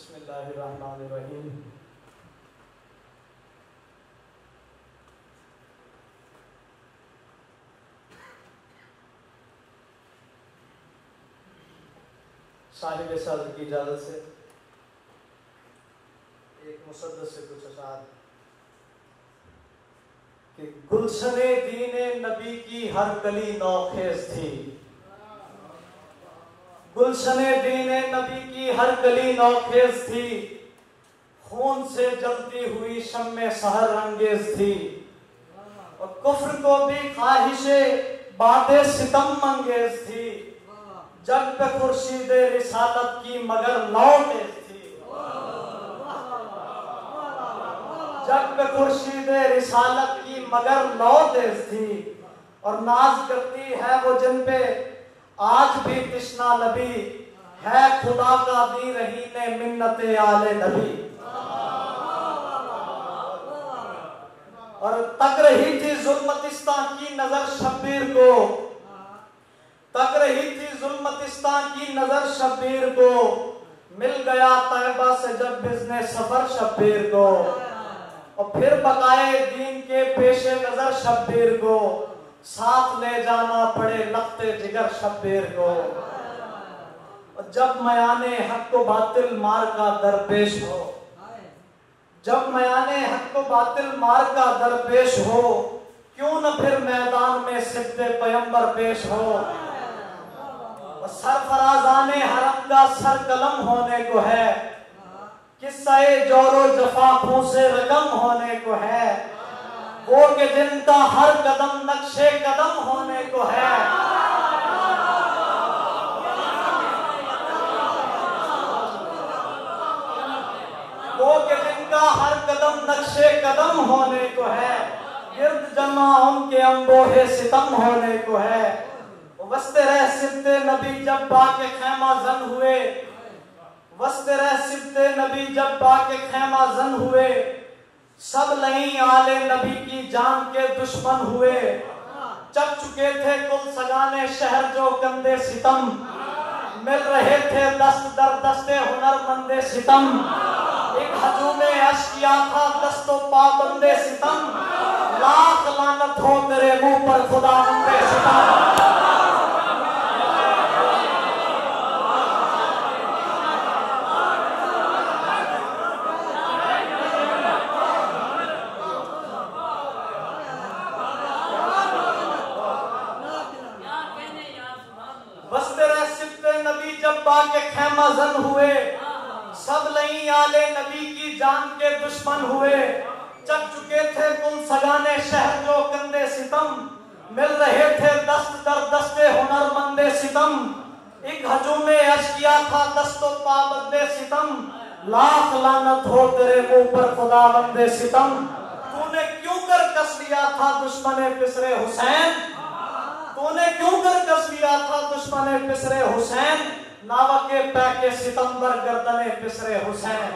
बिस्मिल्लाहिर्रहमानिर्रहीम। साहिब सदर की इजाज़त से एक मुसद्दस से कुछ अशार कि गुलशने दीने नबी की हर कली नौखेज थी, गुलशने दीने नबी की हर कली नौखेज थी, खून से जलती हुई शम्मे सहर अंगेज थी, और कुफ्र को भी ख्वाहिशे बादे सितम अंगेज थी, जग पे खुर्शीदे रिसालत की मगर नौ तेज थी, जग पे खुर्शीदे रिसालत की मगर नौ तेज थी, और नाज करती है वो जिन पे आज भी तिश्ना लबी, है खुदा का दी रही ने मिन्नते आले नबी। और तक रही थी जुल्मतिस्तां की नजर शब्बीर को, तक रही थी जुल्मतिस्तां की नजर शब्बीर को, मिल गया तैयबा से जब बिज़ने सफर शब्बीर को, और फिर बकाए दीन के पेशे नजर शब्बीर को, साथ ले जाना पड़े लख्ते जिगर शब्बीर को। और जब मयाने हक को बातिल मार का दरपेश हो, जब मयाने हक को बातिल मार का दरपेश हो, क्यों न फिर मैदान में सिद्दे पैगंबर पेश हो। और सरफराजाने हरम का सर कलम होने को है, किस्से जोरो जफा खूं से रकम होने को है, वो के जिनका हर कदम नक्शे कदम होने को है। वो के जिनका हर कदम नक्शे कदम होने को है, गिर्द जमा उनके अंबोहे सितम होने को है। वस्ते रह सिद्दे नबी जब बाके खैमा जन हुए, वस्ते रह सिद्दे नबी जब बाके खैमा जन हुए, सब लही आले नबी की जान के दुश्मन हुए। चक चुके थे कुल सगाने शहर जो कंदे सितम, मिल रहे थे दस्त दर दस्ते हुनरमंदे सितम, एक हजूमे अश्किया था दस्तो पाबंदे सितम, लाख लानत हो तेरे मुंह पर खुदावंदे सितम। के खैमा जन हुए, सब लई आले नबी की जान के दुश्मन हुए। चक चुके थे कुल सगाने शहर जो कंदे सितम, मिल रहे थे दस्त दर दस्ते हुनरमंदे सितम, एक हजूमे अश्किया था दस्तो पाबंदे सितम, लाख लानत हो तेरे मुंह पर खुदावंदे सितम। तूने क्यों कर कस लिया था दुश्मने पिसरे हुसैन, तूने क्यों कर कस लिया था दुश्मने पिसरे हुसैन, नावा के पैके सितंबर गर्दने पिसरे हुसैन।